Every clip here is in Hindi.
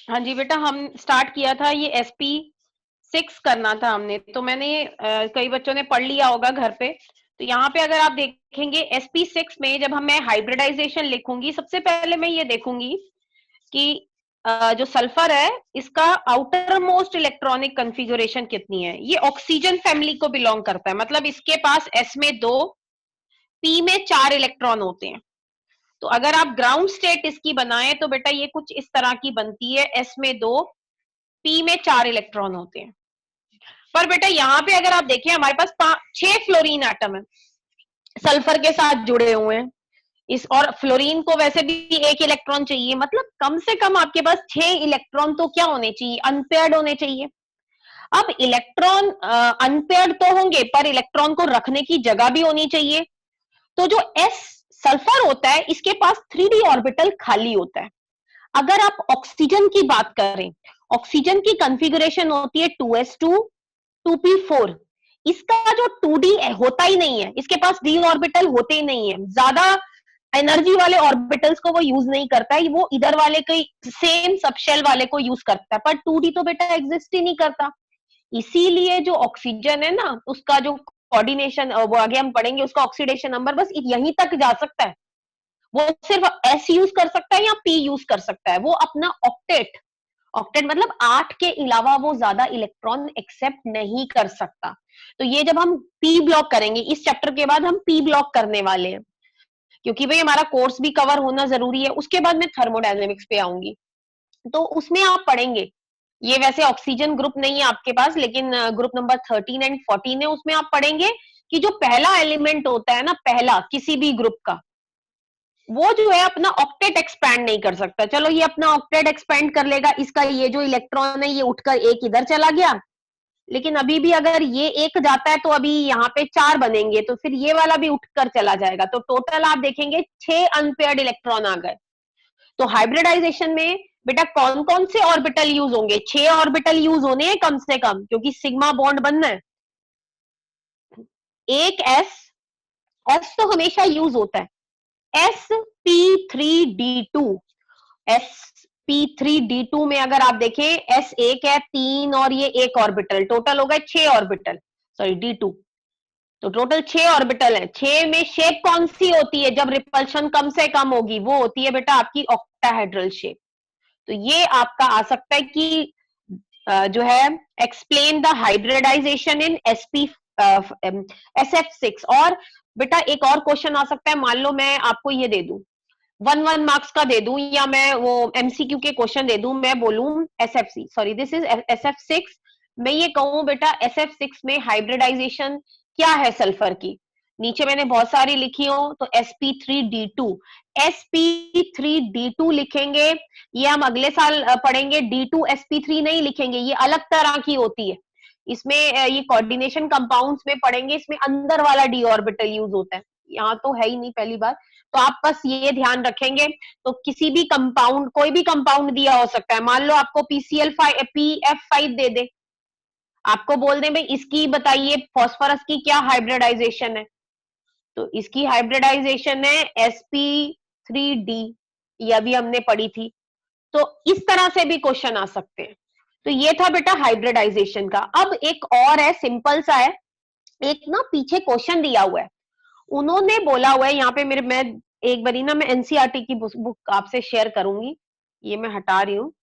हाँ जी बेटा, हम स्टार्ट किया था ये sp6 करना था हमने, तो मैंने कई बच्चों ने पढ़ लिया होगा घर पे। तो यहाँ पे अगर आप देखेंगे sp6 में जब मैं हाइब्रिडाइजेशन लिखूंगी, सबसे पहले मैं ये देखूंगी कि जो सल्फर है इसका आउटर मोस्ट इलेक्ट्रॉनिक कॉन्फ़िगरेशन कितनी है। ये ऑक्सीजन फैमिली को बिलोंग करता है, मतलब इसके पास s में 2, p में 4 इलेक्ट्रॉन होते हैं। तो अगर आप ग्राउंड स्टेट इसकी बनाएं तो बेटा ये कुछ इस तरह की बनती है, s में 2, p में 4 इलेक्ट्रॉन होते हैं। पर बेटा यहाँ पे अगर आप देखें हमारे पास 6 फ्लोरीन एटम है सल्फर के साथ जुड़े हुए हैं इस, और फ्लोरीन को वैसे भी 1 इलेक्ट्रॉन चाहिए, मतलब कम से कम आपके पास 6 इलेक्ट्रॉन तो क्या होने चाहिए, अनपेयर्ड होने चाहिए। अब इलेक्ट्रॉन अनपेयर्ड तो होंगे पर इलेक्ट्रॉन को रखने की जगह भी होनी चाहिए। तो जो s सल्फर होता है इसके पास 3d ऑर्बिटल खाली होता है। अगर आप ऑक्सीजन की बात करें, ऑक्सीजन की कॉन्फ़िगरेशन होती है 2s2 2p4। इसका जो 2d होता ही नहीं है, इसके पास d ऑर्बिटल होते ही नहीं है, ज्यादा एनर्जी वाले ऑर्बिटल्स को वो यूज नहीं करता है, वो इधर वाले के सेम सबशेल वाले को यूज करता है, पर 2d तो बेटा एग्जिस्ट ही नहीं करता। इसीलिए जो ऑक्सीजन है ना, उसका जो कोऑर्डिनेशन, वो आगे हम पढ़ेंगे, उसका ऑक्सीडेशन नंबर बस यहीं तक जा सकता है। वो सिर्फ s यूज कर सकता है या p यूज कर सकता है, वो अपना ऑक्टेट, ऑक्टेट मतलब 8 के अलावा वो ज्यादा इलेक्ट्रॉन एक्सेप्ट नहीं कर सकता। तो ये जब हम p ब्लॉक करेंगे, इस चैप्टर के बाद हम p ब्लॉक करने वाले हैं, क्योंकि भाई हमारा कोर्स भी कवर होना जरूरी है। उसके बाद मैं थर्मोडायनेमिक्स पे आऊंगी, तो उसमें आप पढ़ेंगे, ये वैसे ऑक्सीजन ग्रुप नहीं है आपके पास, लेकिन ग्रुप नंबर 13 एंड 14 है, उसमें आप पढ़ेंगे कि जो पहला एलिमेंट होता है ना, पहला किसी भी ग्रुप का, वो जो है अपना ऑक्टेट एक्सपैंड नहीं कर सकता। चलो ये अपना ऑक्टेट एक्सपैंड कर लेगा, इसका ये जो इलेक्ट्रॉन है ये उठकर एक इधर चला गया, लेकिन अभी भी अगर ये एक जाता है तो अभी यहाँ पे 4 बनेंगे, तो फिर ये वाला भी उठकर चला जाएगा, तो टोटल आप देखेंगे 6 अनपेयर्ड इलेक्ट्रॉन आ गए। तो हाइब्रिडाइजेशन में बेटा कौन कौन से ऑर्बिटल यूज होंगे, 6 ऑर्बिटल यूज होने हैं कम से कम, क्योंकि सिग्मा बॉन्ड बनना है। एक एस तो हमेशा यूज होता है, sp3d2, sp3d2 में अगर आप देखें s एक है, 3 और ये एक ऑर्बिटल, टोटल हो गए 6 ऑर्बिटल, सॉरी d2, तो टोटल 6 ऑर्बिटल है। 6 में शेप कौन सी होती है जब रिपल्शन कम से कम होगी, वो होती है बेटा आपकी ऑक्टाहेड्रल शेप। तो ये आपका आ सकता है कि जो है explain the hybridisation in SF6। और बेटा एक और क्वेश्चन आ सकता है, मान लो मैं आपको ये दे दूं, 1 मार्क्स का दे दूं, या मैं वो MCQ के क्वेश्चन दे दूं, मैं बोलूं SFC, sorry this is SF6, मैं ये कहूं बेटा SF6 में हाइब्रिडाइजेशन क्या है सल्फर की, नीचे मैंने बहुत सारी लिखी हो, तो sp3d2, sp3d2 लिखेंगे। ये हम अगले साल पढ़ेंगे, d2sp3 नहीं लिखेंगे, ये अलग तरह की होती है। इसमें ये कोऑर्डिनेशन कंपाउंड्स में पढ़ेंगे, इसमें अंदर वाला डी ऑर्बिटल यूज होता है, यहाँ तो है ही नहीं पहली बार। तो आप बस ये ध्यान रखेंगे। तो किसी भी कंपाउंड, कोई भी कंपाउंड दिया हो सकता है, मान लो आपको PCl5 PF5 दे दे, आपको बोल दें भाई इसकी बताइए फॉस्फोरस की क्या हाइब्रिडाइजेशन है, तो इसकी हाइब्रिडाइजेशन है sp3d, ये अभी हमने पढ़ी थी। तो इस तरह से भी क्वेश्चन आ सकते हैं। तो ये था बेटा हाइब्रिडाइजेशन का। अब एक और है, सिंपल सा है, एक ना पीछे क्वेश्चन दिया हुआ है, उन्होंने बोला हुआ है यहाँ पे, मेरे मैं एक बारी ना मैं एनसीईआरटी की बुक आपसे शेयर करूंगी, ये मैं हटा रही हूँ।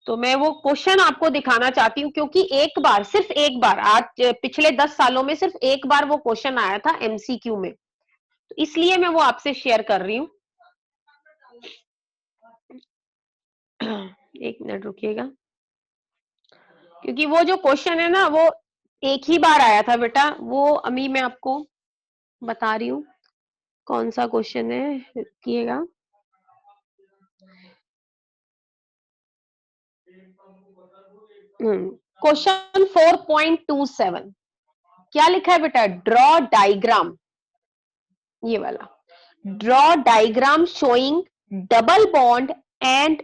तो मैं वो क्वेश्चन आपको दिखाना चाहती हूँ, क्योंकि एक बार, सिर्फ एक बार, आज पिछले 10 सालों में सिर्फ एक बार वो क्वेश्चन आया था MCQ में, तो इसलिए मैं वो आपसे शेयर कर रही हूँ। एक मिनट रुकिएगा, क्योंकि वो जो क्वेश्चन है ना वो एक ही बार आया था बेटा, वो अभी मैं आपको बता रही हूँ कौन सा क्वेश्चन है, रुकिएगा। क्वेश्चन 4.27 क्या लिखा है बेटा, ड्रॉ डायग्राम, ये वाला, draw diagram showing double bond and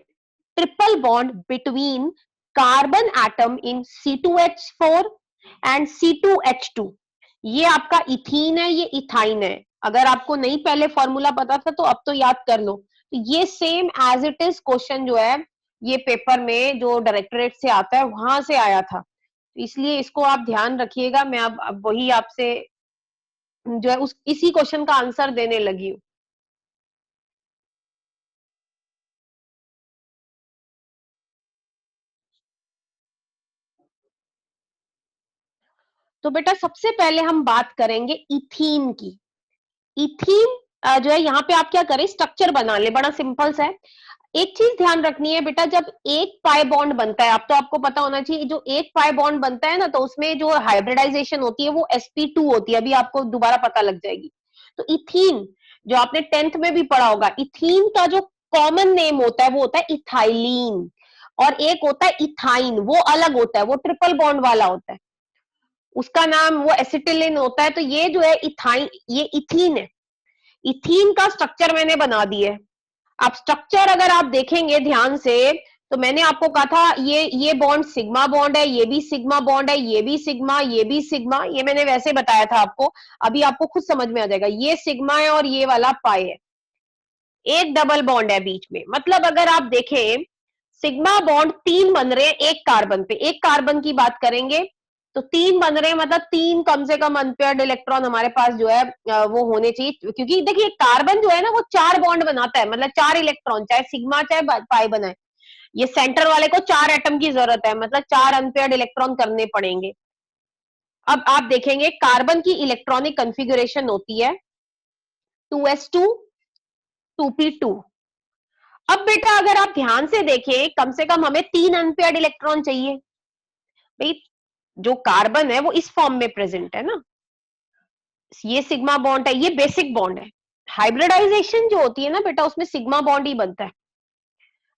triple bond between carbon atom in C2H4 and C2H2 ये आपका इथीन है, ये इथाइन है। अगर आपको नहीं पहले फॉर्मूला पता था तो अब तो याद कर लो। तो ये same as it is question जो है ये पेपर में जो डायरेक्टरेट से आता है वहां से आया था, इसलिए इसको आप ध्यान रखिएगा। मैं अब वही आपसे जो है उस इसी क्वेश्चन का आंसर देने लगी हूँ। तो बेटा सबसे पहले हम बात करेंगे इथीन की। इथीन जो है यहाँ पे आप क्या करें, स्ट्रक्चर बना ले, बड़ा सिंपल सा है। एक चीज ध्यान रखनी है बेटा, जब एक पाई बॉन्ड बनता है, अब तो आपको पता होना चाहिए, जो एक पाई बॉन्ड बनता है ना तो उसमें जो हाइब्रिडाइजेशन होती है वो sp2 होती है, अभी आपको दोबारा पता लग जाएगी। तो इथीन जो आपने 10th में भी पढ़ा होगा, इथीन का जो कॉमन नेम होता है वो होता है इथाइलीन, और एक होता है इथाइन, वो अलग होता है, वो ट्रिपल बॉन्ड वाला होता है, उसका नाम वो एसिटिलिन होता है। तो ये जो है इथाइन, ये इथीन है। इथीन का स्ट्रक्चर मैंने बना दिया है। अब स्ट्रक्चर अगर आप देखेंगे ध्यान से, तो मैंने आपको कहा था ये बॉन्ड सिग्मा बॉन्ड है, ये भी सिग्मा बॉन्ड है, ये भी सिग्मा, ये भी सिग्मा, ये मैंने वैसे बताया था आपको। अभी आपको खुद समझ में आ जाएगा, ये सिग्मा है और ये वाला पाई है। एक डबल बॉन्ड है बीच में, मतलब अगर आप देखें सिग्मा बॉन्ड तीन बन रहे हैं एक कार्बन पे, एक कार्बन की बात करेंगे तो तीन बन रहे हैं, मतलब तीन कम से कम अनपेयर्ड इलेक्ट्रॉन हमारे पास जो है वो होने चाहिए, क्योंकि देखिए कार्बन जो है ना वो चार बॉन्ड बनाता है, मतलब चार इलेक्ट्रॉन, चाहे सिग्मा चाहे पाई बनाए, ये सेंटर वाले को चार एटम की जरूरत है, मतलब चार अनपेयर्ड इलेक्ट्रॉन करने पड़ेंगे। अब आप देखेंगे कार्बन की इलेक्ट्रॉनिक कन्फिगुरेशन होती है 2s2 2p2। अब बेटा अगर आप ध्यान से देखें, कम से कम हमें तीन अनपेयर्ड इलेक्ट्रॉन चाहिए भाई। जो कार्बन है वो इस फॉर्म में प्रेजेंट है ना, ये सिग्मा बॉन्ड है, ये बेसिक बॉन्ड है। हाइब्रिडाइजेशन जो होती है ना बेटा, उसमें सिग्मा बॉन्ड ही बनता है।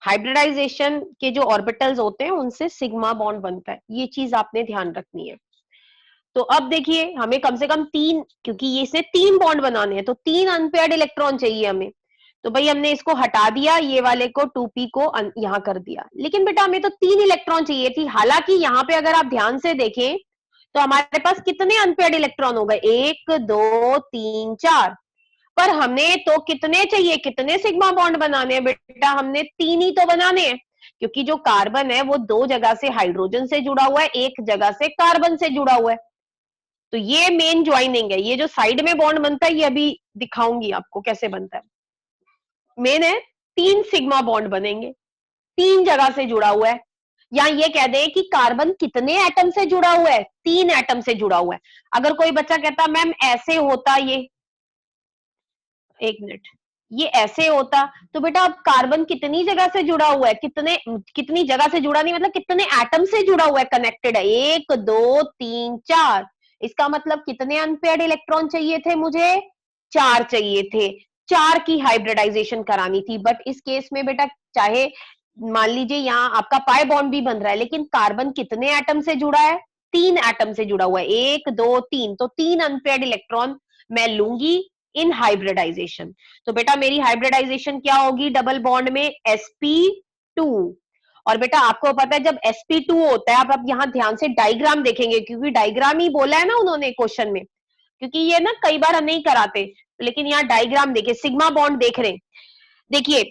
हाइब्रिडाइजेशन के जो ऑर्बिटल्स होते हैं उनसे सिग्मा बॉन्ड बनता है, ये चीज आपने ध्यान रखनी है। तो अब देखिए हमें कम से कम तीन, क्योंकि ये इसने तीन बॉन्ड बनाने हैं तो तीन अनपेयर्ड इलेक्ट्रॉन चाहिए हमें। तो भाई हमने इसको हटा दिया, ये वाले को 2p को यहां कर दिया, लेकिन बेटा हमें तो तीन इलेक्ट्रॉन चाहिए थी। हालांकि यहाँ पे अगर आप ध्यान से देखें तो हमारे पास कितने अनपेयर्ड इलेक्ट्रॉन हो गए, एक दो तीन चार, पर हमें तो कितने चाहिए, कितने सिग्मा बॉन्ड बनाने हैं बेटा, हमने तीन ही तो बनाने हैं, क्योंकि जो कार्बन है वो दो जगह से हाइड्रोजन से जुड़ा हुआ है, एक जगह से कार्बन से जुड़ा हुआ है। तो ये मेन ज्वाइनिंग है, ये जो साइड में बॉन्ड बनता है ये अभी दिखाऊंगी आपको कैसे बनता है। मेन है तीन सिग्मा बॉन्ड बनेंगे, तीन जगह से जुड़ा हुआ है, या ये कह दें कि कार्बन कितने एटम से जुड़ा हुआ है, तीन एटम से जुड़ा हुआ है। अगर कोई बच्चा कहता मैम ऐसे होता, ये एक मिनट, ये ऐसे होता, तो बेटा अब कार्बन कितनी जगह से जुड़ा हुआ है, कितने, कितनी जगह से जुड़ा नहीं, मतलब कितने एटम से जुड़ा हुआ है, कनेक्टेड है, एक दो तीन चार। इसका मतलब कितने अनपेयर्ड इलेक्ट्रॉन चाहिए थे मुझे, चार चाहिए थे, चार की हाइब्रिडाइजेशन करानी थी। बट इस केस में बेटा चाहे मान लीजिए यहाँ आपका पाई बॉन्ड भी बन रहा है, लेकिन कार्बन कितने एटम से जुड़ा है, तीन एटम से जुड़ा हुआ है, एक दो तीन, तो तीन अनपेयर्ड इलेक्ट्रॉन मैं लूंगी इन हाइब्रिडाइजेशन। तो बेटा मेरी हाइब्रिडाइजेशन क्या होगी डबल बॉन्ड में, sp2। और बेटा आपको पता है जब sp2 होता है, आप यहाँ ध्यान से डायग्राम देखेंगे, क्योंकि डायग्राम ही बोला है ना उन्होंने क्वेश्चन में, क्योंकि ये ना कई बार हम नहीं कराते, लेकिन यहाँ डायग्राम देखिए, सिग्मा बॉन्ड देख रहे हैं, देखिए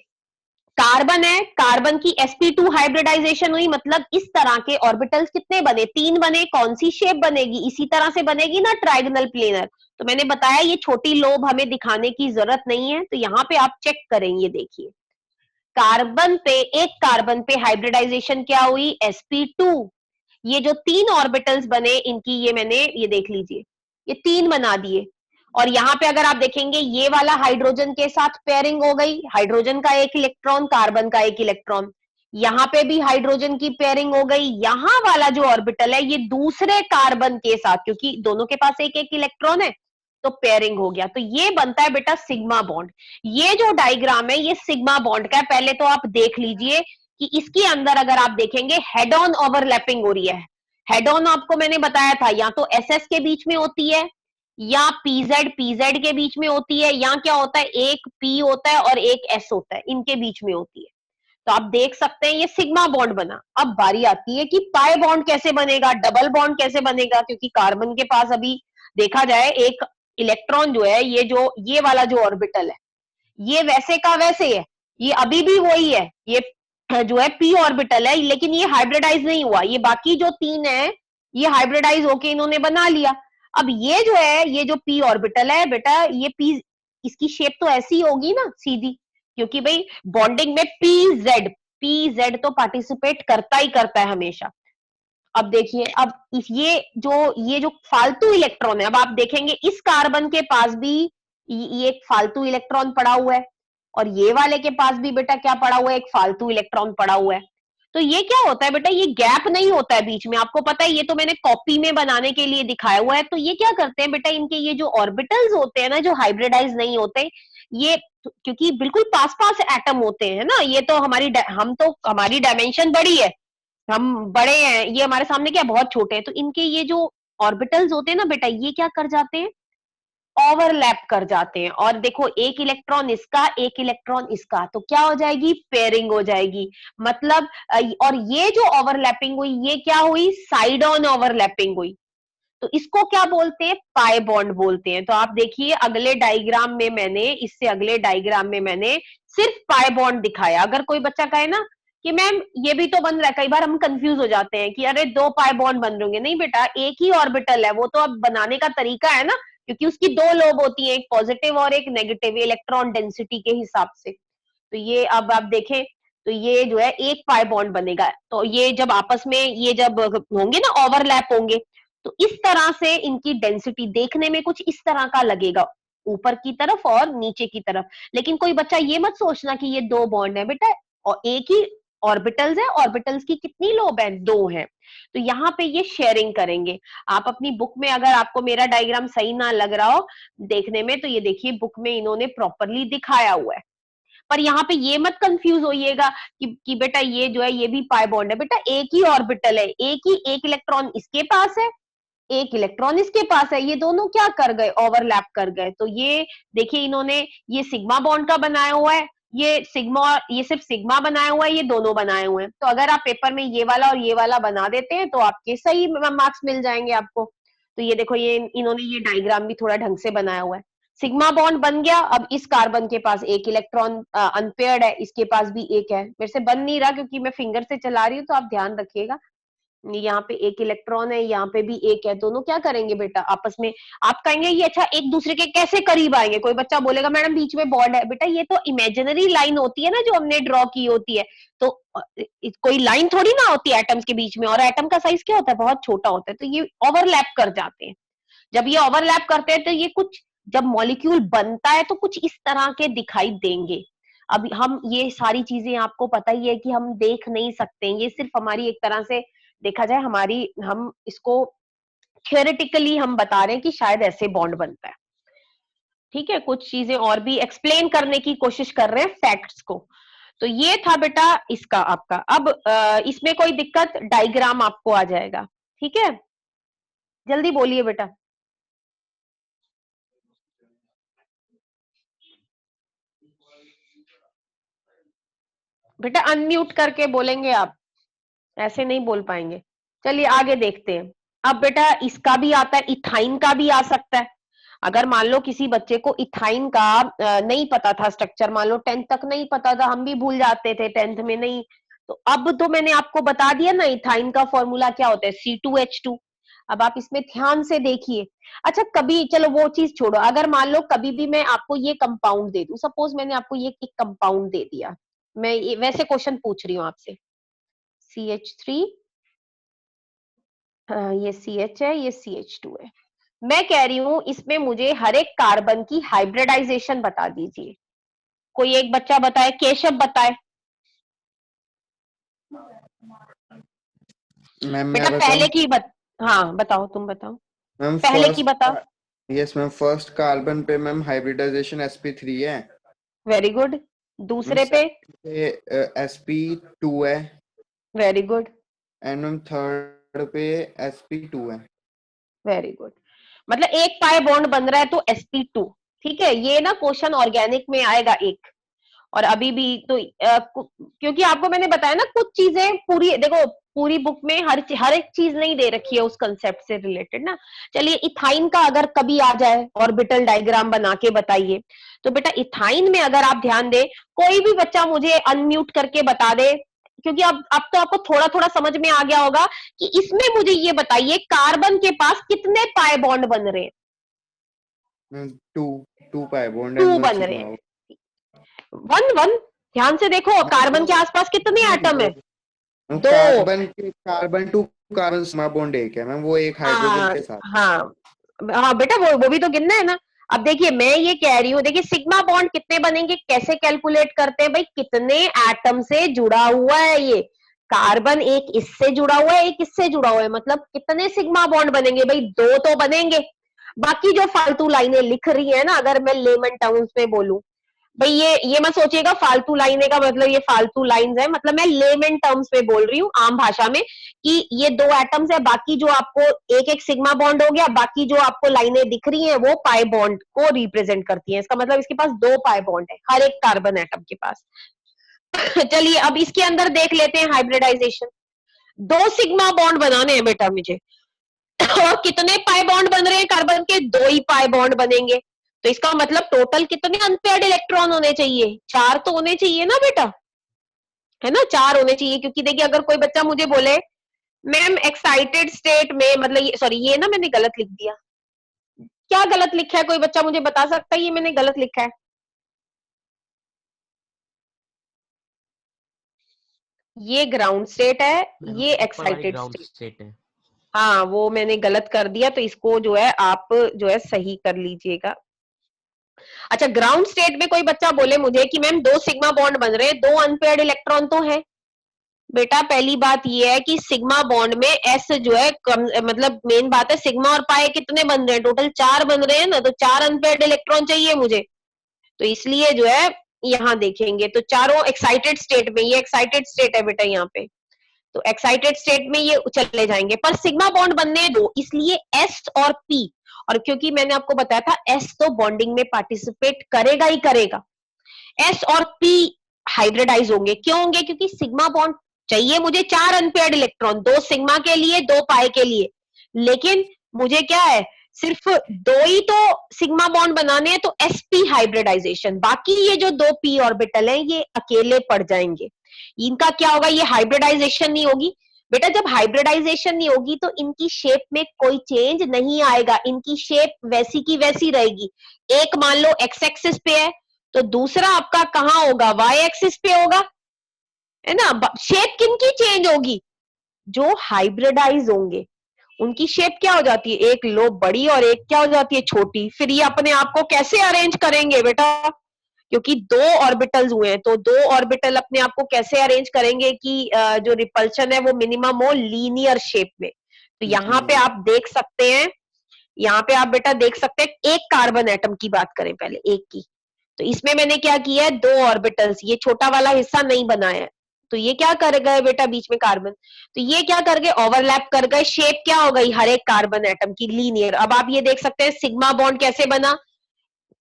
कार्बन है, कार्बन की sp2 हाइब्रिडाइजेशन हुई, मतलब इस तरह के ऑर्बिटल्स कितने बने, तीन बने। कौन सी शेप बनेगी, इसी तरह से बनेगी ना, ट्राइगोनल प्लेनर। तो मैंने बताया ये छोटी लोब हमें दिखाने की जरूरत नहीं है, तो यहाँ पे आप चेक करेंगे, देखिए कार्बन पे, एक कार्बन पे हाइब्रिडाइजेशन क्या हुई, sp2। ये जो तीन ऑर्बिटल्स बने इनकी, ये मैंने, ये देख लीजिए, ये तीन बना दिए। और यहाँ पे अगर आप देखेंगे ये वाला हाइड्रोजन के साथ पेयरिंग हो गई, हाइड्रोजन का एक इलेक्ट्रॉन, कार्बन का एक इलेक्ट्रॉन, यहाँ पे भी हाइड्रोजन की पेयरिंग हो गई। यहाँ वाला जो ऑर्बिटल है ये दूसरे कार्बन के साथ, क्योंकि दोनों के पास एक एक इलेक्ट्रॉन है, तो पेयरिंग हो गया, तो ये बनता है बेटा सिग्मा बॉन्ड। ये जो डायग्राम है ये सिग्मा बॉन्ड का है। पहले तो आप देख लीजिए कि इसके अंदर अगर आप देखेंगे हेड ऑन ओवरलैपिंग हो रही है। हेड ऑन आपको मैंने बताया था, या तो एस एस के बीच में होती है, या पीजेड पीजेड के बीच में होती है, या क्या होता है एक पी होता है और एक एस होता है, इनके बीच में होती है। तो आप देख सकते हैं ये सिग्मा बॉन्ड बना। अब बारी आती है कि पाई बॉन्ड कैसे बनेगा, डबल बॉन्ड कैसे बनेगा, क्योंकि कार्बन के पास अभी देखा जाए एक इलेक्ट्रॉन जो है, ये वाला जो ऑर्बिटल है, ये वैसे का वैसे है, ये अभी भी वही है, ये जो है पी ऑर्बिटल है, लेकिन ये हाइब्रिडाइज नहीं हुआ। ये बाकी जो 3 है ये हाइब्रिडाइज होके इन्होंने बना लिया। अब ये जो है, ये जो पी ऑर्बिटल है बेटा, ये पी, इसकी शेप तो ऐसी होगी ना सीधी, क्योंकि भाई बॉन्डिंग में पी जेड तो पार्टिसिपेट करता ही करता है हमेशा। अब देखिए, अब ये जो फालतू इलेक्ट्रॉन है, अब आप देखेंगे इस कार्बन के पास भी ये एक फालतू इलेक्ट्रॉन पड़ा हुआ है, और ये वाले के पास भी बेटा क्या पड़ा हुआ है, एक फालतू इलेक्ट्रॉन पड़ा हुआ है। तो ये क्या होता है बेटा, ये गैप नहीं होता है बीच में, आपको पता है, ये तो मैंने कॉपी में बनाने के लिए दिखाया हुआ है। तो ये क्या करते हैं बेटा, इनके ये जो ऑर्बिटल्स होते हैं ना, जो हाइब्रिडाइज नहीं होते, ये क्योंकि बिल्कुल पास पास एटम होते हैं ना, ये तो हमारी डायमेंशन बड़ी है, हम बड़े हैं, ये हमारे सामने क्या बहुत छोटे हैं, तो इनके ये जो ऑर्बिटल्स होते हैं ना बेटा, ये क्या कर जाते हैं, ओवरलैप कर जाते हैं। और देखो, एक इलेक्ट्रॉन इसका, एक इलेक्ट्रॉन इसका, तो क्या हो जाएगी, पेयरिंग हो जाएगी। मतलब और ये जो ओवरलैपिंग हुई, ये क्या हुई, साइड ऑन ओवरलैपिंग हुई। तो इसको क्या बोलते हैं, पाई बॉन्ड बोलते हैं। तो आप देखिए अगले डायग्राम में मैंने, इससे अगले डायग्राम में मैंने सिर्फ पाई बॉन्ड दिखाया। अगर कोई बच्चा कहे ना कि मैम ये भी तो बन रहा है, कई बार हम कंफ्यूज हो जाते हैं कि अरे 2 पाई बॉन्ड बन रहे होंगे, नहीं बेटा, एक ही ऑर्बिटल है, वो तो अब बनाने का तरीका है ना, क्योंकि उसकी 2 लोब होती है, एक पॉजिटिव और एक नेगेटिव, इलेक्ट्रॉन डेंसिटी के हिसाब से। तो ये अब आप देखें, तो ये जो है एक पाई बॉन्ड बनेगा। तो ये जब आपस में ये जब होंगे ना, ओवरलैप होंगे, तो इस तरह से इनकी डेंसिटी देखने में कुछ इस तरह का लगेगा, ऊपर की तरफ और नीचे की तरफ। लेकिन कोई बच्चा ये मत सोचना कि ये 2 बॉन्ड है बेटा, और एक ही ऑर्बिटल्स है, ऑर्बिटल्स की कितनी लोब है, 2 है। तो यहाँ पे ये शेयरिंग करेंगे। आप अपनी बुक में, अगर आपको मेरा डायग्राम सही ना लग रहा हो देखने में, तो ये देखिए बुक में इन्होंने प्रॉपरली दिखाया हुआ है। पर यहाँ पे ये मत कंफ्यूज होइएगा कि बेटा ये जो है ये भी पाई बॉन्ड है। बेटा एक ही ऑर्बिटल है, एक इलेक्ट्रॉन इसके पास है, एक इलेक्ट्रॉन इसके पास है, ये दोनों क्या कर गए, ओवरलैप कर गए। तो ये देखिए इन्होंने ये सिग्मा बॉन्ड का बनाया हुआ है, ये सिर्फ सिग्मा बनाया हुआ है, ये दोनों बनाए हुए हैं। तो अगर आप पेपर में ये वाला और ये वाला बना देते हैं तो आपके सही मार्क्स मिल जाएंगे आपको। तो ये देखो, ये इन्होंने ये डायग्राम भी थोड़ा ढंग से बनाया हुआ है। सिग्मा बॉन्ड बन गया, अब इस कार्बन के पास एक इलेक्ट्रॉन अनपेयर्ड है, इसके पास भी एक है। मेरे से बन नहीं रहा क्योंकि मैं फिंगर से चला रही हूँ, तो आप ध्यान रखिएगा। यहाँ पे एक इलेक्ट्रॉन है, यहाँ पे भी एक है, दोनों क्या करेंगे बेटा आपस में, आप कहेंगे ये अच्छा एक दूसरे के कैसे करीब आएंगे। कोई बच्चा बोलेगा मैडम बीच में बॉन्ड है। बेटा ये तो इमेजिनरी लाइन होती है ना, जो हमने ड्रॉ की होती है। तो कोई लाइन थोड़ी ना होती है एटम्स के बीच में, और एटम का साइज क्या होता है, बहुत छोटा होता है। तो ये ओवरलैप कर जाते हैं। जब ये ओवरलैप करते हैं तो ये कुछ, जब मॉलिक्यूल बनता है तो कुछ इस तरह के दिखाई देंगे। अब हम ये सारी चीजें आपको पता ही है कि हम देख नहीं सकते, ये सिर्फ हमारी एक तरह से देखा जाए हम इसको थियोरेटिकली हम बता रहे हैं कि शायद ऐसे बॉन्ड बनता है। ठीक है, कुछ चीजें और भी एक्सप्लेन करने की कोशिश कर रहे हैं फैक्ट्स को। तो ये था बेटा इसका आपका। अब इसमें कोई दिक्कत, डायग्राम आपको आ जाएगा। ठीक है, जल्दी बोलिए बेटा। बेटा अनम्यूट करके बोलेंगे आप, ऐसे नहीं बोल पाएंगे। चलिए आगे देखते हैं। अब बेटा इसका भी आता है, इथाइन का भी आ सकता है। अगर मान लो किसी बच्चे को इथाइन का नहीं पता था स्ट्रक्चर, मान लो 10th तक नहीं पता था, हम भी भूल जाते थे 10th में नहीं, तो अब तो मैंने आपको बता दिया ना इथाइन का फॉर्मूला क्या होता है, C2H2। अब आप इसमें ध्यान से देखिए। अच्छा कभी, चलो वो चीज छोड़ो, अगर मान लो कभी भी मैं आपको ये कंपाउंड दे दूं, सपोज मैंने आपको ये एक कंपाउंड दे दिया, मैं वैसे क्वेश्चन पूछ रही हूँ आपसे, CH3, ये CH है, ये CH2 है। मैं कह रही हूं इसमें मुझे हर एक कार्बन की हाइब्रिडाइजेशन बता दीजिए। कोई एक बच्चा बताए, केशव बताए। मैम बेटा मैं पहले बताऊं? की हाँ बताओ, तुम बताओ, मैम पहले की बताओ। यस मैम, फर्स्ट कार्बन पे मैम हाइब्रिडाइजेशन sp3 है। Very good. मैम दूसरे पे? सेकंड पे sp2 है। Very good. And ma'am third पे sp2 है। Very good. मतलब एक पाई बॉन्ड बन रहा है तो sp2। ठीक है, ये ना क्वेश्चन ऑर्गेनिक में आएगा एक, और अभी भी तो क्योंकि आपको मैंने बताया ना कुछ चीजें पूरी, देखो पूरी बुक में हर एक चीज नहीं दे रखी है उस कंसेप्ट से रिलेटेड ना। चलिए इथाइन का अगर कभी आ जाए ऑर्बिटल डायग्राम बना के बताइए, तो बेटा इथाइन में अगर आप ध्यान दें, कोई भी बच्चा मुझे अनम्यूट करके बता दे, क्योंकि अब तो आपको थोड़ा थोड़ा समझ में आ गया होगा कि इसमें मुझे ये बताइए कार्बन के पास कितने पाई बॉन्ड बन रहे हैं। Two two pi bond two and one बन रहे सिग्मा। हैं। वन वन, ध्यान से देखो कार्बन के आसपास कितने एटम है। दो। Carbon two carbon sigma bond एक है मैम, वो एक हाइड्रोजन हाँ के साथ। हाँ हाँ बेटा, वो भी तो गिनना है ना। अब देखिए मैं ये कह रही हूँ, देखिए सिग्मा बॉन्ड कितने बनेंगे, कैसे कैलकुलेट करते हैं भाई, कितने एटम से जुड़ा हुआ है ये। कार्बन एक इससे जुड़ा हुआ है, एक इससे जुड़ा हुआ है, मतलब कितने सिग्मा बॉन्ड बनेंगे भाई, दो तो बनेंगे। बाकी जो फालतू लाइनें लिख रही है ना, अगर मैं लेमन टर्म्स में बोलूं भाई, ये मत सोचिएगा फालतू लाइने का मतलब ये फालतू लाइंस है, मतलब मैं लेमन टर्म्स में बोल रही हूँ आम भाषा में, कि ये दो एटम्स है, बाकी जो आपको एक एक सिग्मा बॉन्ड हो गया, बाकी जो आपको लाइनें दिख रही हैं वो पाई बॉन्ड को रिप्रेजेंट करती हैं। इसका मतलब इसके पास दो पाई बॉन्ड है हर एक कार्बन एटम के पास। चलिए अब इसके अंदर देख लेते हैं हाइब्रिडाइजेशन। दो सिग्मा बॉन्ड बनाने हैं बेटा मुझे, और कितने पाई बॉन्ड बन रहे हैं कार्बन के, दो ही पाई बॉन्ड बनेंगे। तो इसका मतलब टोटल कितने अनपेयर्ड इलेक्ट्रॉन होने चाहिए, चार तो होने चाहिए ना बेटा, है ना, चार होने चाहिए। क्योंकि देखिए अगर कोई बच्चा मुझे बोले मैम एक्साइटेड स्टेट में, मतलब ये सॉरी ये ना मैंने गलत लिख दिया, क्या गलत लिखा है, कोई बच्चा मुझे बता सकता है ये मैंने गलत लिखा है। ये ग्राउंड स्टेट है, मैम ये ऊपर वाली एक्साइटेड ग्राउंड स्टेट। स्टेट है। हाँ वो मैंने गलत कर दिया, तो इसको जो है आप जो है सही कर लीजिएगा। अच्छा ग्राउंड स्टेट में कोई बच्चा बोले मुझे कि मैम दो सिग्मा बॉन्ड बन रहे हैं, दो अनपेयर्ड इलेक्ट्रॉन तो है। बेटा पहली बात ये है कि सिग्मा बॉन्ड में एस जो है कम, मतलब मेन बात है सिग्मा और पाई कितने बन रहे हैं, टोटल चार बन रहे हैं ना, तो चार अनपेयर्ड इलेक्ट्रॉन चाहिए मुझे। तो इसलिए जो है यहाँ देखेंगे तो चारों एक्साइटेड स्टेट में, ये एक्साइटेड स्टेट है बेटा यहाँ पे, तो एक्साइटेड स्टेट में ये चले जाएंगे, पर सिग्मा बॉन्ड बनने हैं दो, इसलिए एस और पी। और क्योंकि मैंने आपको बताया था एस तो बॉन्डिंग में पार्टिसिपेट करेगा ही करेगा, एस और पी हाइब्रिडाइज होंगे। क्यों होंगे, क्योंकि सिग्मा बॉन्ड चाहिए मुझे चार अनपेयर्ड इलेक्ट्रॉन, दो सिग्मा के लिए दो पाई के लिए, लेकिन मुझे क्या है सिर्फ दो ही तो सिग्मा बॉन्ड बनाने हैं, तो sp हाइब्रिडाइजेशन, बाकी ये जो दो p ऑर्बिटल हैं ये अकेले पड़ जाएंगे। इनका क्या होगा, ये हाइब्रिडाइजेशन नहीं होगी। बेटा जब हाइब्रिडाइजेशन नहीं होगी तो इनकी शेप में कोई चेंज नहीं आएगा, इनकी शेप वैसी की वैसी रहेगी। एक मान लो एक्स एक्सिस पे है, तो दूसरा आपका कहां होगा, वाई एक्सिस पे होगा, है ना। शेप किनकी चेंज होगी, जो हाइब्रिडाइज होंगे उनकी शेप क्या हो जाती है, एक लोब बड़ी और एक क्या हो जाती है छोटी। फिर ये अपने आप को कैसे अरेंज करेंगे बेटा, क्योंकि दो ऑर्बिटल्स हुए हैं, तो दो ऑर्बिटल अपने आप को कैसे अरेंज करेंगे कि जो रिपल्शन है वो मिनिमम हो लीनियर शेप में। तो यहाँ पे आप देख सकते हैं, यहाँ पे आप बेटा देख सकते हैं, एक कार्बन एटम की बात करें पहले, एक की, तो इसमें मैंने क्या किया है, दो ऑर्बिटल्स, ये छोटा वाला हिस्सा नहीं बनाया है, तो ये क्या कर गए बेटा बीच में कार्बन, तो ये क्या कर गए, ओवरलैप कर गए, शेप क्या हो गई हर एक कार्बन एटम की लीनियर। अब आप ये देख सकते हैं सिग्मा बॉन्ड कैसे बना,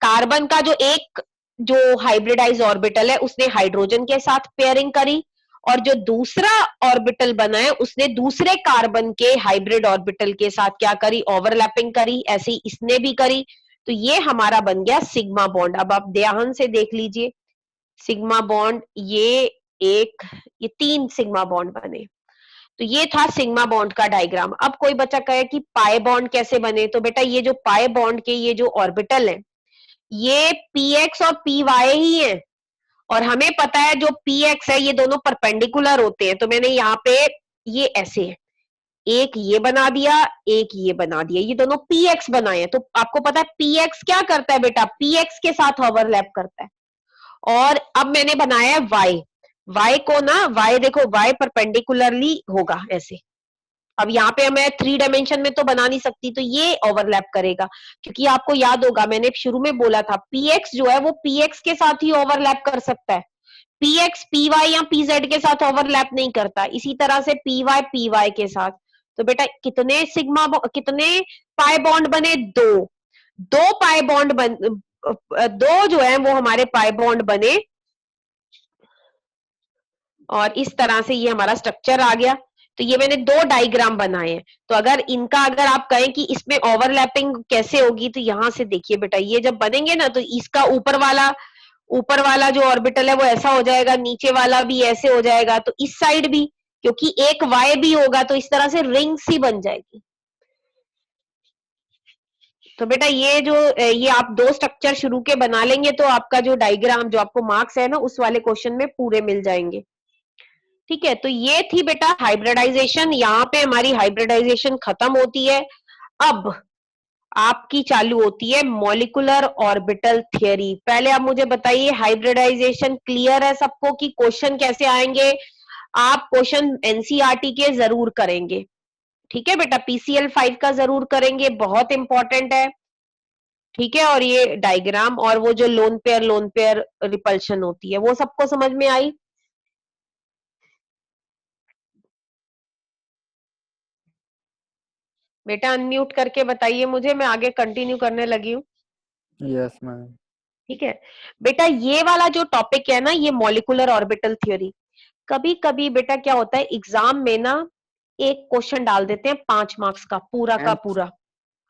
कार्बन का जो एक जो हाइब्रिडाइज ऑर्बिटल है उसने हाइड्रोजन के साथ पेयरिंग करी, और जो दूसरा ऑर्बिटल बना है उसने दूसरे कार्बन के हाइब्रिड ऑर्बिटल के साथ क्या करी, ओवरलैपिंग करी, ऐसे ही इसने भी करी, तो ये हमारा बन गया सिग्मा बॉन्ड। अब आप ध्यान से देख लीजिए सिग्मा बॉन्ड, ये तीन सिग्मा बॉन्ड बने, तो ये था सिग्मा बॉन्ड का डायग्राम। अब कोई बच्चा कहे कि पाई बॉन्ड कैसे बने, तो बेटा ये जो पाई बॉन्ड के ये जो ऑर्बिटल है ये px और py ही है, और हमें पता है जो px है ये दोनों परपेंडिकुलर होते हैं, तो मैंने यहाँ पे ये ऐसे है, एक ये बना दिया एक ये बना दिया, ये दोनों px बनाए हैं। तो आपको पता है px क्या करता है बेटा, px के साथ ओवरलैप करता है। और अब मैंने बनाया है y को ना, y देखो y परपेंडिकुलरली होगा ऐसे, अब यहाँ पे मैं थ्री डायमेंशन में तो बना नहीं सकती, तो ये ओवरलैप करेगा, क्योंकि आपको याद होगा मैंने शुरू में बोला था px जो है वो px के साथ ही ओवरलैप कर सकता है, px py या pz के साथ ओवरलैप नहीं करता, इसी तरह से py py के साथ। तो बेटा कितने कितने पाई बॉन्ड बने, दो, दो पाई बॉन्ड दो जो है वो हमारे पाई बॉन्ड बने, और इस तरह से ये हमारा स्ट्रक्चर आ गया। तो ये मैंने दो डायग्राम बनाए हैं। तो अगर आप कहें कि इसमें ओवरलैपिंग कैसे होगी, तो यहां से देखिए बेटा, ये जब बनेंगे ना तो इसका ऊपर वाला जो ऑर्बिटल है वो ऐसा हो जाएगा, नीचे वाला भी ऐसे हो जाएगा, तो इस साइड भी, क्योंकि एक वाई भी होगा तो इस तरह से रिंग्स ही बन जाएगी। तो बेटा ये आप दो स्ट्रक्चर शुरू के बना लेंगे तो आपका जो डायग्राम, जो आपको मार्क्स है ना, उस वाले क्वेश्चन में पूरे मिल जाएंगे। ठीक है, तो ये थी बेटा हाइब्रिडाइजेशन। यहाँ पे हमारी हाइब्रिडाइजेशन खत्म होती है। अब आपकी चालू होती है मॉलिक्यूलर ऑर्बिटल थियरी। पहले आप मुझे बताइए, हाइब्रिडाइजेशन क्लियर है सबको कि क्वेश्चन कैसे आएंगे? आप क्वेश्चन एनसीईआरटी के जरूर करेंगे। ठीक है बेटा, पीसीएल 5 का जरूर करेंगे, बहुत इंपॉर्टेंट है। ठीक है, और ये डायग्राम और वो जो लोन पेयर रिपल्शन होती है वो सबको समझ में आई? बेटा अनम्यूट करके बताइए मुझे, मैं आगे कंटिन्यू करने लगी हूँ। Yes ma'am. ठीक है बेटा, ये वाला जो टॉपिक है ना, ये मॉलिक्यूलर ऑर्बिटल थ्योरी, कभी कभी बेटा क्या होता है एग्जाम में ना, एक क्वेश्चन डाल देते हैं 5 मार्क्स का पूरा का मैम पूरा।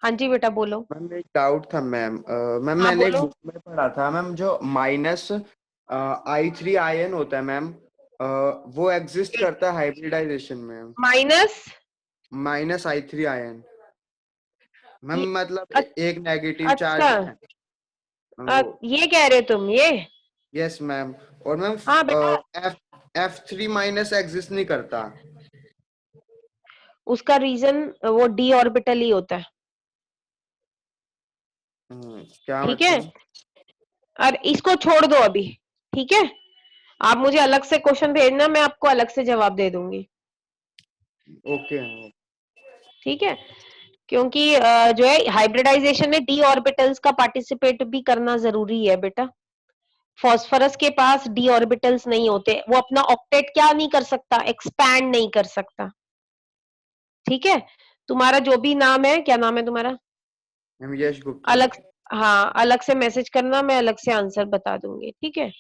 हाँ जी बेटा बोलो। मैम एक डाउट था मैम। मैम हाँ मैंने एक बोलो। बुक में पढ़ा था मैम, जो -I3 आयन होता है मैम, वो एग्जिस्ट करता है हाइब्रिडाइजेशन में। माइनस, -I3 आयन मैम, ये मतलब अ- एक नेगेटिव अच्छा, चार्ज है वो। ये कह रहे हो तुम ये? Yes ma'am. और मैम हाँ बेटा, F3- एग्जिस्ट नहीं करता। उसका रीजन वो डी ऑर्बिटल ही होता है। क्या ठीक है, मतलब? और इसको छोड़ दो अभी। ठीक है, आप मुझे अलग से क्वेश्चन भेजना, मैं आपको अलग से जवाब दे दूंगी। ओके। ठीक है, क्योंकि जो है हाइब्रिडाइजेशन में डी ऑर्बिटल्स का पार्टिसिपेट भी करना जरूरी है बेटा। फॉस्फोरस के पास डी ऑर्बिटल्स नहीं होते, वो अपना ऑक्टेट क्या नहीं कर सकता, एक्सपैंड नहीं कर सकता। ठीक है, तुम्हारा जो भी नाम है, क्या नाम है तुम्हारा? मैम यश गुप्ता। अलग, हाँ अलग से मैसेज करना, मैं अलग से आंसर बता दूंगी। ठीक है,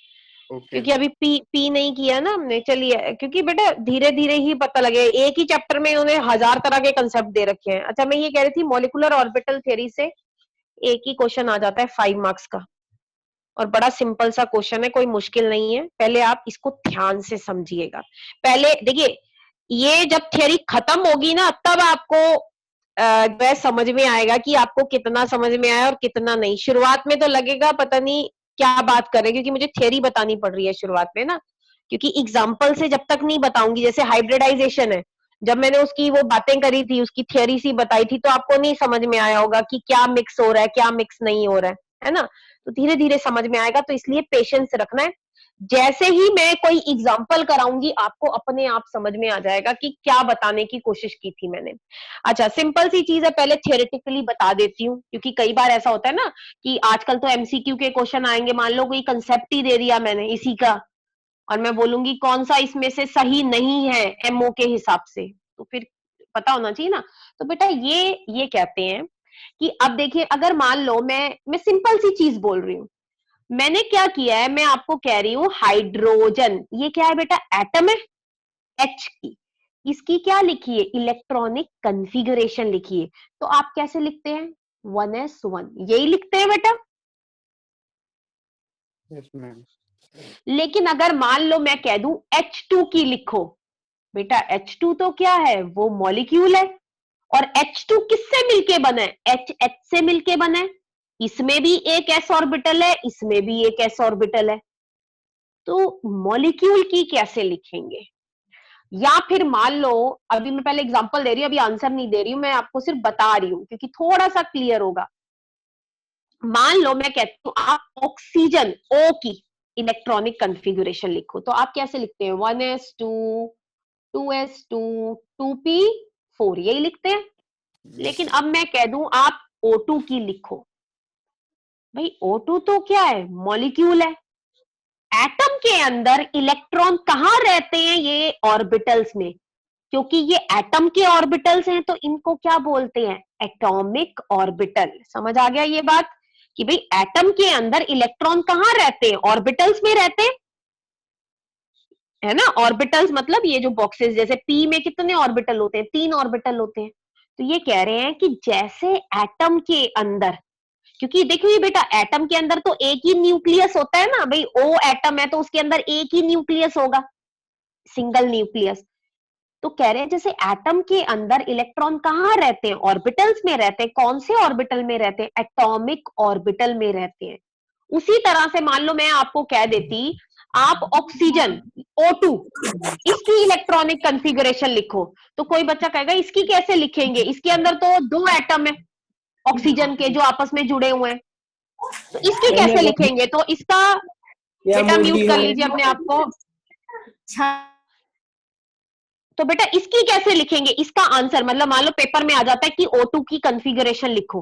ओके क्योंकि मैम। अभी पी पी नहीं किया ना हमने, चलिए, क्योंकि बेटा धीरे धीरे ही पता लगे, एक ही चैप्टर में उन्हें 1000 तरह के कंसेप्ट दे रखे हैं। अच्छा, मैं ये कह रही थी मॉलिक्यूलर ऑर्बिटल थ्योरी से एक ही क्वेश्चन आ जाता है 5 मार्क्स का, और बड़ा सिंपल सा क्वेश्चन है, कोई मुश्किल नहीं है। पहले आप इसको ध्यान से समझिएगा। पहले देखिए, ये जब थ्योरी खत्म होगी ना, तब आपको वह समझ में आएगा कि आपको कितना समझ में आया और कितना नहीं। शुरुआत में तो लगेगा पता नहीं क्या बात कर रहे हैं, क्योंकि मुझे थ्योरी बतानी पड़ रही है शुरुआत में ना, क्योंकि एग्जाम्पल से जब तक नहीं बताऊंगी, जैसे हाइब्रिडाइजेशन है, जब मैंने उसकी वो बातें करी थी, उसकी थ्योरी सी बताई थी, तो आपको नहीं समझ में आया होगा कि क्या मिक्स हो रहा है, क्या मिक्स नहीं हो रहा है ना? तो धीरे धीरे समझ में आएगा, तो इसलिए पेशेंस रखना है। जैसे ही मैं कोई एग्जाम्पल कराऊंगी, आपको अपने आप समझ में आ जाएगा कि क्या बताने की कोशिश की थी मैंने। अच्छा, सिंपल सी चीज है, पहले थियोरेटिकली बता देती हूँ, क्योंकि कई बार ऐसा होता है ना कि आजकल तो एमसीक्यू के क्वेश्चन आएंगे, मान लो कोई कंसेप्ट ही दे दिया मैंने इसी का, और मैं बोलूंगी कौन सा इसमें से सही नहीं है एमओ के हिसाब से, तो फिर पता होना चाहिए ना। तो बेटा ये कहते हैं कि अब देखिए, अगर मान लो मैं सिंपल सी चीज बोल रही हूँ, मैंने क्या किया है, मैं आपको कह रही हूँ हाइड्रोजन, ये क्या है बेटा, एटम है, एच की, इसकी क्या लिखिए, इलेक्ट्रॉनिक कन्फिगरेशन लिखिए। तो आप कैसे लिखते हैं, 1s1, यही लिखते हैं बेटा। Yes ma'am. लेकिन अगर मान लो मैं कह दूं H2 की लिखो, बेटा H2 तो क्या है, वो मॉलिक्यूल है, और H2 किससे मिलके बना है, H से मिलके बना है, इसमें भी एक s ऑर्बिटल है, इसमें भी एक s ऑर्बिटल है, तो मॉलिक्यूल की कैसे लिखेंगे? या फिर मान लो, अभी मैं पहले एग्जांपल दे रही हूँ, अभी आंसर नहीं दे रही हूँ, मैं आपको सिर्फ बता रही हूँ क्योंकि थोड़ा सा क्लियर होगा। मान लो मैं कहती हूँ आप ऑक्सीजन ओ की इलेक्ट्रॉनिक कन्फिगुरेशन लिखो, तो आप कैसे लिखते हैं, 1s2, 2s2, 2p4, यही लिखते हैं। लेकिन अब मैं कह दूं आप O2 की लिखो, भाई O2 तो क्या है, मॉलिक्यूल है। एटम के अंदर इलेक्ट्रॉन कहां रहते हैं, ये ऑर्बिटल्स में, क्योंकि ये एटम के ऑर्बिटल्स हैं तो इनको क्या बोलते हैं, एटॉमिक ऑर्बिटल। समझ आ गया ये बात कि भाई एटम के अंदर इलेक्ट्रॉन कहां रहते हैं, ऑर्बिटल्स में रहते हैं। है ना। ऑर्बिटल्स मतलब ये जो बॉक्सेस, जैसे पी में कितने ऑर्बिटल होते हैं, 3 ऑर्बिटल होते हैं। तो ये कह रहे हैं कि जैसे एटम के अंदर, क्योंकि देखो ये बेटा एटम के अंदर तो एक ही न्यूक्लियस होता है ना भाई, ओ एटम है तो उसके अंदर एक ही न्यूक्लियस होगा, सिंगल न्यूक्लियस। तो कह रहे हैं जैसे एटम के अंदर इलेक्ट्रॉन कहाँ रहते हैं, ऑर्बिटल्स में रहते हैं। कौन से ऑर्बिटल में रहते हैं, एटॉमिक ऑर्बिटल में रहते हैं। उसी तरह से मान लो मैं आपको कह देती, आप ऑक्सीजन O2 इसकी इलेक्ट्रॉनिक कॉन्फ़िगरेशन लिखो, तो कोई बच्चा कहेगा इसकी कैसे लिखेंगे, इसके अंदर तो 2 एटम है ऑक्सीजन के जो आपस में जुड़े हुए हैं, तो इसकी मैम कैसे एक लिखेंगे। तो इसका क्या बेटा बोल म्यूट दी कर है? लीजिए अपने आप को। तो बेटा इसकी कैसे लिखेंगे, इसका आंसर मतलब मान लो पेपर में आ जाता है कि O2 की कॉन्फ़िगरेशन लिखो,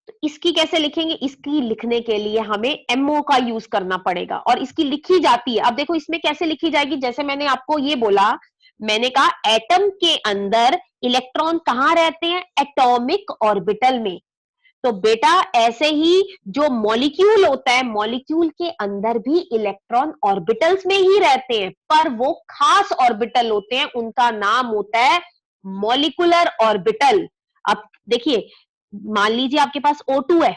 तो इसकी कैसे लिखेंगे, इसकी लिखने के लिए हमें MO का यूज करना पड़ेगा, और इसकी लिखी जाती है। अब देखो इसमें कैसे लिखी जाएगी, जैसे मैंने आपको ये बोला, मैंने कहा एटम के अंदर इलेक्ट्रॉन कहां रहते हैं, एटॉमिक ऑर्बिटल में। तो बेटा ऐसे ही जो मॉलिक्यूल होता है, मॉलिक्यूल के अंदर भी इलेक्ट्रॉन ऑर्बिटल्स में ही रहते हैं, पर वो खास ऑर्बिटल होते हैं, उनका नाम होता है मॉलिक्यूलर ऑर्बिटल। अब देखिए मान लीजिए आपके पास O2 है,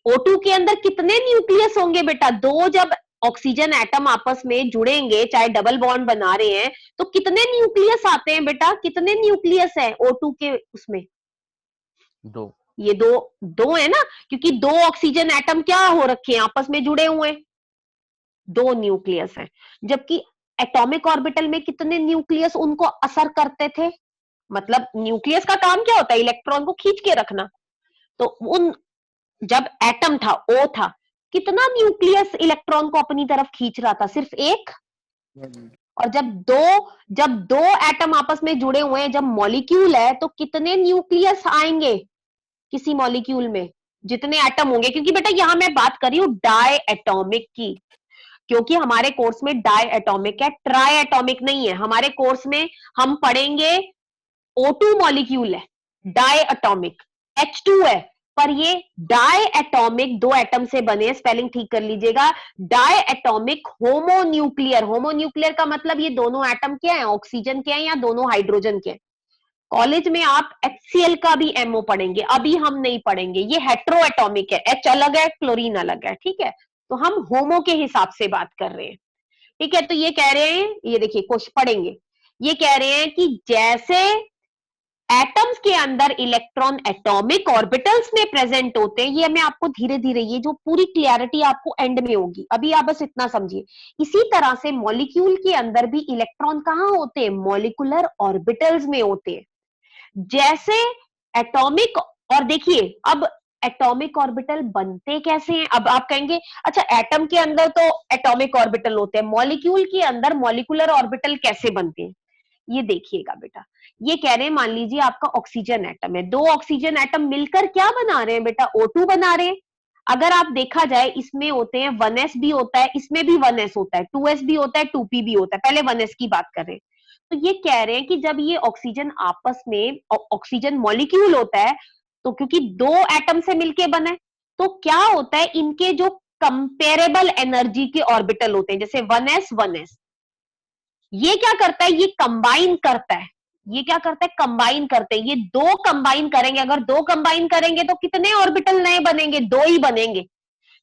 O2 के अंदर कितने न्यूक्लियस होंगे बेटा, दो जब ऑक्सीजन एटम आपस में जुड़ेंगे, चाहे डबल बॉन्ड बना रहे हैं, तो कितने न्यूक्लियस आते हैं बेटा, कितने न्यूक्लियस है O2 के उसमें, 2। ये दो, दो है ना, क्योंकि दो ऑक्सीजन एटम क्या हो रखे हैं, आपस में जुड़े हुए हैं, दो न्यूक्लियस है। जबकि एटॉमिक ऑर्बिटल में कितने न्यूक्लियस उनको असर करते थे, मतलब न्यूक्लियस का काम क्या होता है, इलेक्ट्रॉन को खींच के रखना। तो उन जब एटम था, ओ था, कितना न्यूक्लियस इलेक्ट्रॉन को अपनी तरफ खींच रहा था, सिर्फ एक। और जब दो एटम आपस में जुड़े हुए हैं, जब मॉलिक्यूल है, तो कितने न्यूक्लियस आएंगे किसी मॉलिक्यूल में, जितने एटम होंगे। क्योंकि बेटा यहां मैं बात कर रही हूं डाई एटॉमिक की, क्योंकि हमारे कोर्स में डाई एटॉमिक है, ट्राई एटॉमिक नहीं है। हमारे कोर्स में हम पढ़ेंगे O2 मॉलिक्यूल है, डाई एटॉमिक, H2 है, पर ये डाई एटॉमिक, दो एटम से बने, स्पेलिंग ठीक कर लीजिएगा, डाई एटॉमिक होमोन्यूक्लियर। होमोन्यूक्लियर का मतलब ये दोनों एटम क्या है, ऑक्सीजन के हैं या दोनों हाइड्रोजन के हैं। कॉलेज में आप HCl का भी MO पढ़ेंगे, अभी हम नहीं पढ़ेंगे, ये हेट्रो एटॉमिक है, H अलग है, क्लोरीन अलग है, ठीक है। तो हम होमो के हिसाब से बात कर रहे हैं, ठीक है। तो ये कह रहे हैं, ये देखिए क्वेश्चन पढ़ेंगे, ये कह रहे हैं कि जैसे एटम्स के अंदर इलेक्ट्रॉन एटॉमिक ऑर्बिटल्स में प्रेजेंट होते हैं, ये मैं आपको धीरे धीरे, ये जो पूरी क्लियरिटी आपको एंड में होगी, अभी आप बस इतना समझिए। इसी तरह से मॉलिक्यूल के अंदर भी इलेक्ट्रॉन कहां होते हैं, मॉलिक्यूलर ऑर्बिटल्स में होते हैं, जैसे एटॉमिक। और देखिए अब एटॉमिक ऑर्बिटल बनते कैसे हैं, अब आप कहेंगे अच्छा एटम के अंदर तो एटॉमिक ऑर्बिटल होते हैं, मॉलिक्यूल के अंदर मॉलिक्यूलर ऑर्बिटल कैसे बनते हैं, ये देखिएगा बेटा। ये कह रहे हैं मान लीजिए आपका ऑक्सीजन एटम है, दो ऑक्सीजन एटम मिलकर क्या बना रहे हैं बेटा, O2 बना रहे हैं। अगर आप देखा जाए इसमें होते हैं 1s भी होता है, इसमें भी 1s होता है, 2s भी होता है, 2p भी होता है। पहले 1s की बात करें, तो ये कह रहे हैं कि जब ये ऑक्सीजन आपस में, ऑक्सीजन मॉलिक्यूल होता है, तो क्योंकि दो एटम से मिलके बना है, तो क्या होता है, इनके जो कंपेरेबल एनर्जी के ऑर्बिटल होते हैं, जैसे 1s 1s, ये क्या करता है, ये कंबाइन करता है, ये क्या करता है, कंबाइन करते हैं, ये दो कंबाइन करेंगे। अगर दो कंबाइन करेंगे तो कितने ऑर्बिटल नए बनेंगे, दो ही बनेंगे।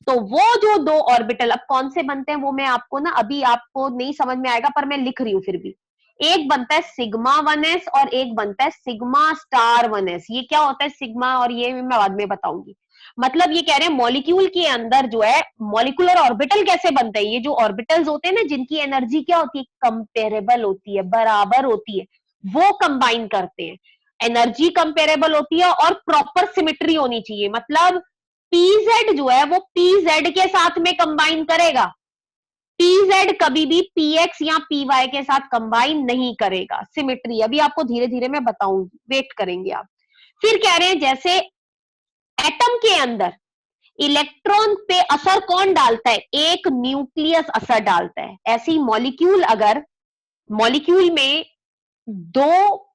तो वो जो दो ऑर्बिटल अब कौन से बनते हैं, वो मैं आपको ना, अभी आपको नहीं समझ में आएगा, पर मैं लिख रही हूं फिर भी। एक बनता है सिग्मा 1s और एक बनता है सिग्मा स्टार 1s। ये क्या होता है सिग्मा, और ये मैं बाद में बताऊंगी। मतलब ये कह रहे हैं मॉलिक्यूल के अंदर जो है मॉलिक्यूलर ऑर्बिटल कैसे बनता है, ये जो ऑर्बिटल्स होते हैं ना, जिनकी एनर्जी क्या होती है, कंपेरेबल होती है, बराबर होती है, वो कंबाइन करते हैं। एनर्जी कंपेरेबल होती है और प्रॉपर सिमेट्री होनी चाहिए, मतलब पीजेड जो है वो पीजेड के साथ में कंबाइन करेगा, पीजेड कभी भी पीएक्स या पीवाई के साथ कंबाइन नहीं करेगा। सिमेट्री अभी आपको धीरे धीरे मैं बताऊंगी, वेट करेंगे आप। फिर कह रहे हैं जैसे एटम के अंदर इलेक्ट्रॉन पे असर कौन डालता है, एक न्यूक्लियस असर डालता है। ऐसी मॉलिक्यूल, अगर मॉलिक्यूल में दो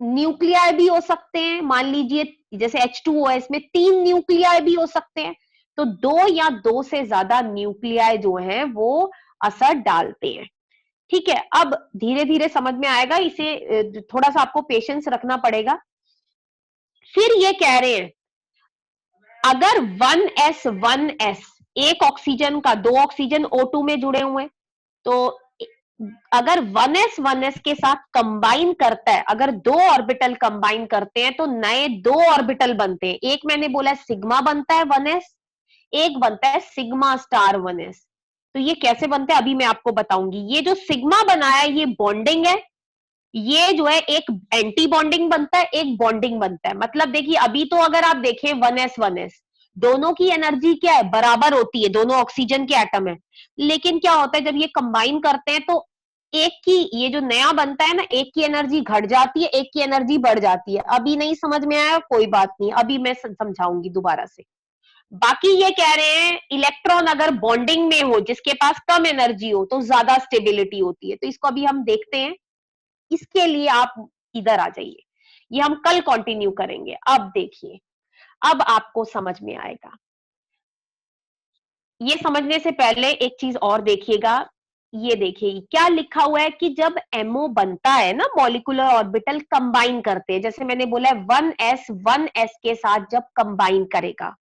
न्यूक्लियाई भी हो सकते हैं, मान लीजिए जैसे H2O है, इसमें 3 न्यूक्लियाई भी हो सकते हैं, तो दो या दो से ज्यादा न्यूक्लियाई जो हैं वो असर डालते हैं। ठीक है, अब धीरे धीरे समझ में आएगा, इसे थोड़ा सा आपको पेशेंस रखना पड़ेगा। फिर ये कह रहे हैं अगर 1s एक ऑक्सीजन का, दो ऑक्सीजन O2 में जुड़े हुए हैं, तो अगर 1s के साथ कंबाइन करता है, अगर दो ऑर्बिटल कंबाइन करते हैं तो नए दो ऑर्बिटल बनते हैं। एक मैंने बोला सिग्मा बनता है 1s, एक बनता है सिग्मा स्टार 1s। तो ये कैसे बनते हैं अभी मैं आपको बताऊंगी। ये जो सिग्मा बना है ये बॉन्डिंग है, ये जो है एक एंटी बॉन्डिंग बनता है, एक बॉन्डिंग बनता है। मतलब देखिए अभी तो अगर आप देखें 1s दोनों की एनर्जी क्या है, बराबर होती है, दोनों ऑक्सीजन के एटम है। लेकिन क्या होता है जब ये कंबाइन करते हैं तो एक की, ये जो नया बनता है ना, एक की एनर्जी घट जाती है, एक की एनर्जी बढ़ जाती है। अभी नहीं समझ में आया कोई बात नहीं, अभी मैं समझाऊंगी दोबारा से। बाकी ये कह रहे हैं इलेक्ट्रॉन अगर बॉन्डिंग में हो, जिसके पास कम एनर्जी हो, तो ज्यादा स्टेबिलिटी होती है। तो इसको अभी हम देखते हैं, इसके लिए आप इधर आ जाइए, ये हम कल कंटिन्यू करेंगे। अब देखिए, अब आपको समझ में आएगा। ये समझने से पहले एक चीज और देखिएगा, ये देखिए क्या लिखा हुआ है कि जब MO बनता है ना, मॉलिक्यूलर ऑर्बिटल कंबाइन करते हैं, जैसे मैंने बोला है 1s के साथ जब कंबाइन करेगा,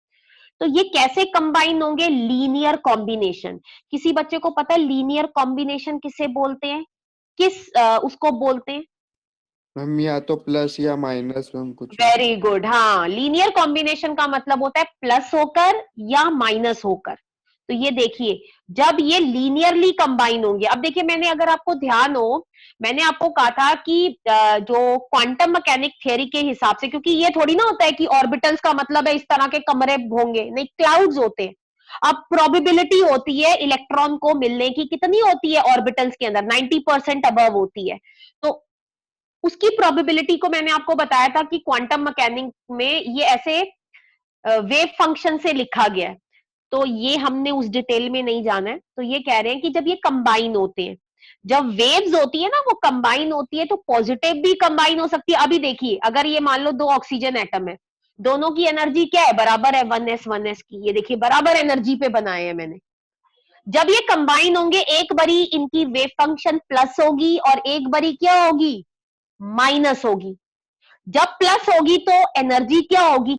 तो ये कैसे कंबाइन होंगे, लीनियर कॉम्बिनेशन। किसी बच्चे को पता है लीनियर कॉम्बिनेशन किसे बोलते हैं, किस उसको बोलते हैं? मैम या तो प्लस या माइनस मैम कुछ भी। वेरी गुड, हाँ, लीनियर कॉम्बिनेशन का मतलब होता है प्लस होकर या माइनस होकर। तो ये देखिए जब ये लीनियरली कंबाइन होंगे, अब देखिए मैंने, अगर आपको ध्यान हो, मैंने आपको कहा था कि जो क्वांटम मैकेनिक थ्योरी के हिसाब से, क्योंकि ये थोड़ी ना होता है कि ऑर्बिटल्स का मतलब है इस तरह के कमरे होंगे, नहीं, क्लाउड्स होते हैं। अब प्रोबेबिलिटी होती है इलेक्ट्रॉन को मिलने की, कितनी होती है ऑर्बिटल्स के अंदर, 90% अबव होती है। तो उसकी प्रोबेबिलिटी को मैंने आपको बताया था कि क्वांटम मैकेनिक में ये ऐसे वेव फंक्शन से लिखा गया है। तो ये हमने उस डिटेल में नहीं जाना है। तो ये कह रहे हैं कि जब ये कंबाइन होते हैं, जब वेव्स होती है ना वो कंबाइन होती है, तो पॉजिटिव भी कंबाइन हो सकती है। अभी देखिए अगर ये मान लो दो ऑक्सीजन एटम है, दोनों की एनर्जी क्या है, बराबर है 1s की। ये देखिए बराबर एनर्जी पे बनाए हैं मैंने। जब ये कंबाइन होंगे, एक बारी इनकी वेव फंक्शन प्लस होगी और एक बारी क्या होगी, माइनस होगी। जब प्लस होगी तो एनर्जी क्या होगी,